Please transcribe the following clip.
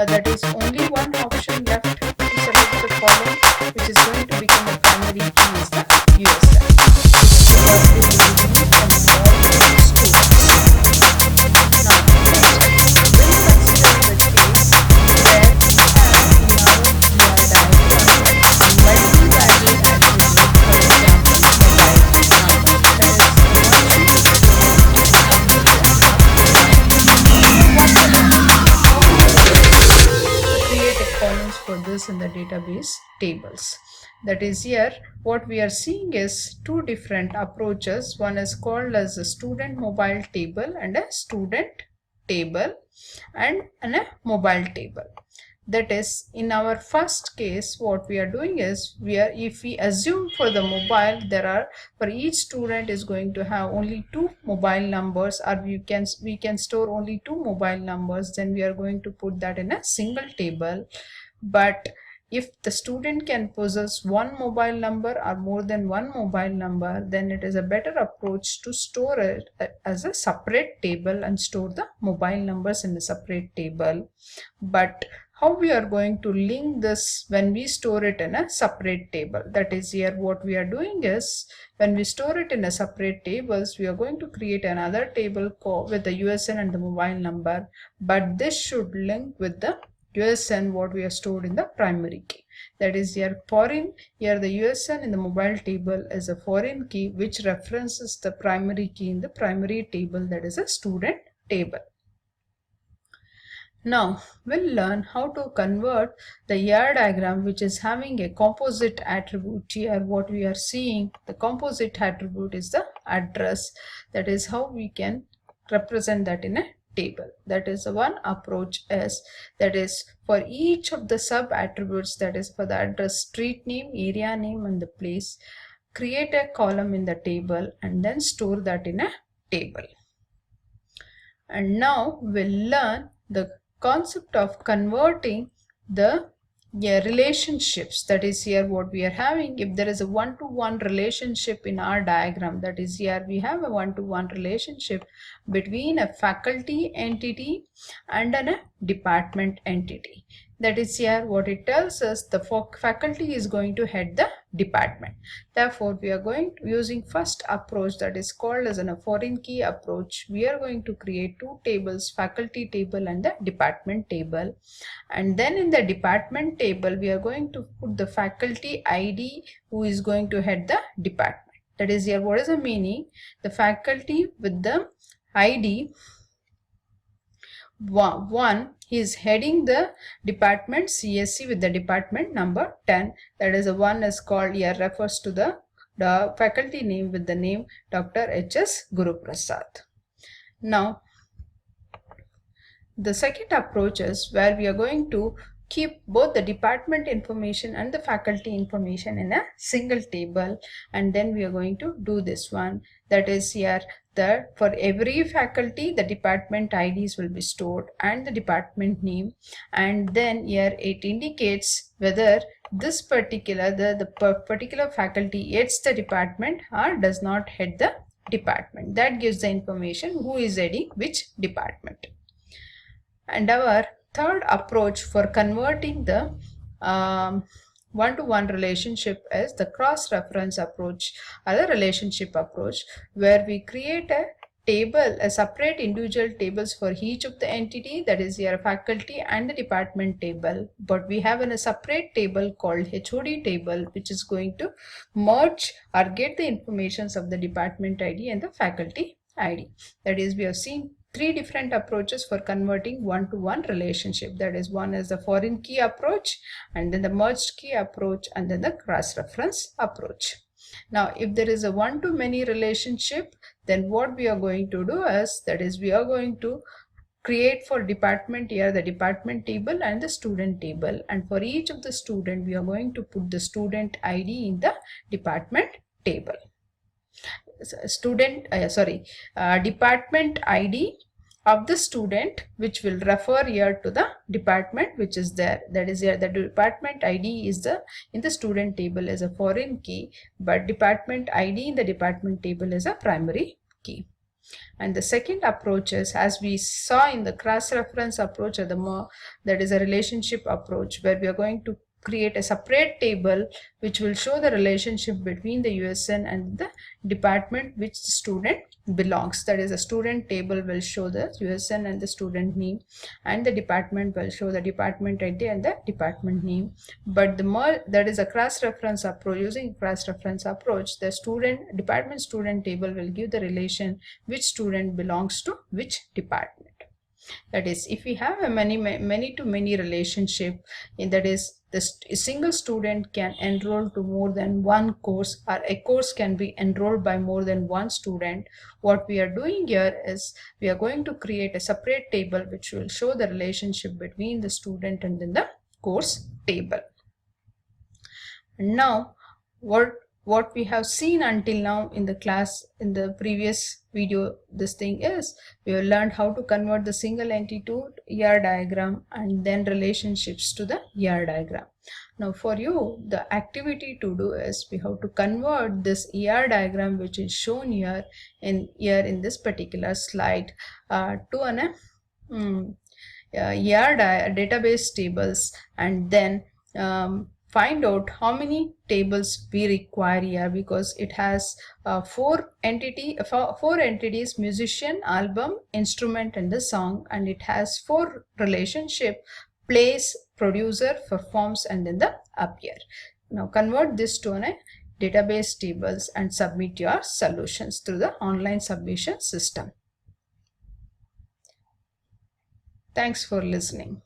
That is only one option left to select the column which is going to become a primary key is the USN. This is what we will use and involve students. Now we'll consider the case where we have in our diagram multi-value attribute, for example mobile number. That is create a columns for this in the database tables. That is, here what we are seeing is two different approaches. One is called as a student mobile table and a student table and a mobile table. That is, in our first case what we are doing is if we assume for the mobile for each student is going to have only two mobile numbers, or we can store only two mobile numbers, then we are going to put that in a single table. But if the student can possess one mobile number or more than one mobile number, then it is a better approach to store it as a separate table and store the mobile numbers in a separate table. But how we are going to link this when we store it in a separate table? That is, here what we are doing is, when we store it in a separate tables, we are going to create another table with the USN and the mobile number, but this should link with the USN what we are stored in the primary key. That is, here here the USN in the mobile table is a foreign key which references the primary key in the primary table, that is a student table. Now we'll learn how to convert the ER diagram which is having a composite attribute. Here what we are seeing, the composite attribute is the address. That is how we can represent that in a table. That is one approach is, that is for each of the sub attributes, that is for the address, street name, area name and the place, create a column in the table and then store that in a table. And now we'll learn the concept of converting the relationships. That is, here what we are having, if there is a one-to-one relationship in our diagram, that is, here we have a one-to-one relationship between a faculty entity and a department entity. That is, here what it tells us, the faculty is going to head the department. Therefore we are going to using first approach, that is called as a foreign key approach. We are going to create two tables, faculty table and the department table, and then in the department table we are going to put the faculty ID who is going to head the department. That is, here what is the meaning, the faculty with the ID 1, he is heading the department CSC with the department number 10. That is, the one is called, here refers to the faculty name with the name Dr. H.S. Guruprasad. Now the second approach is where we are going to keep both the department information and the faculty information in a single table, and then we are going to do this one. That is, here that for every faculty the department IDs will be stored and the department name, and then here it indicates whether this particular particular faculty heads the department or does not head the department. That gives the information who is heading which department. And our third approach for converting the one-to-one relationship is the cross-reference approach or the relationship approach, where we create a separate individual tables for each of the entity, that is your faculty and the department table, but we have a separate table called HOD table, which is going to merge or get the informations of the department ID and the faculty ID. That is, we have seen three different approaches for converting one-to-one relationship. That is, one is the foreign key approach, and then the merged key approach, and then the cross-reference approach. Now, if there is a one-to-many relationship, then what we are going to do is, that is, we are going to create for department here the department table and the student table, and for each of the student we are going to put the student ID in the department table. Department ID of the student, which will refer here to the department which is there. That is, here the department ID is in the student table as a foreign key, but department ID in the department table is a primary key. And the second approach is, as we saw in the cross-reference approach, or that is a relationship approach, where we are going to create a separate table which will show the relationship between the USN and the department which the student belongs. That is, a student table will show the USN and the student name, and the department will show the department ID and the department name. But that is a cross-reference approach. Using cross-reference approach, the department student table will give the relation which student belongs to which department. That is, if we have a many to many relationship, that is, a single student can enroll to more than one course, or a course can be enrolled by more than one student. What we are doing here is, we are going to create a separate table which will show the relationship between the student and then the course table. And now, what we have seen until now in the class, in the previous video, this thing is, we have learned how to convert the single entity to ER diagram and then relationships to the ER diagram. Now for you, the activity to do is, we have to convert this ER diagram which is shown here in this particular slide to an ER database tables, and then find out how many tables we require here, because it has four entities: musician, album, instrument, and the song, and it has four relationship: plays, producer, performs, and then the appear. Now convert this to a database tables and submit your solutions through the online submission system. Thanks for listening.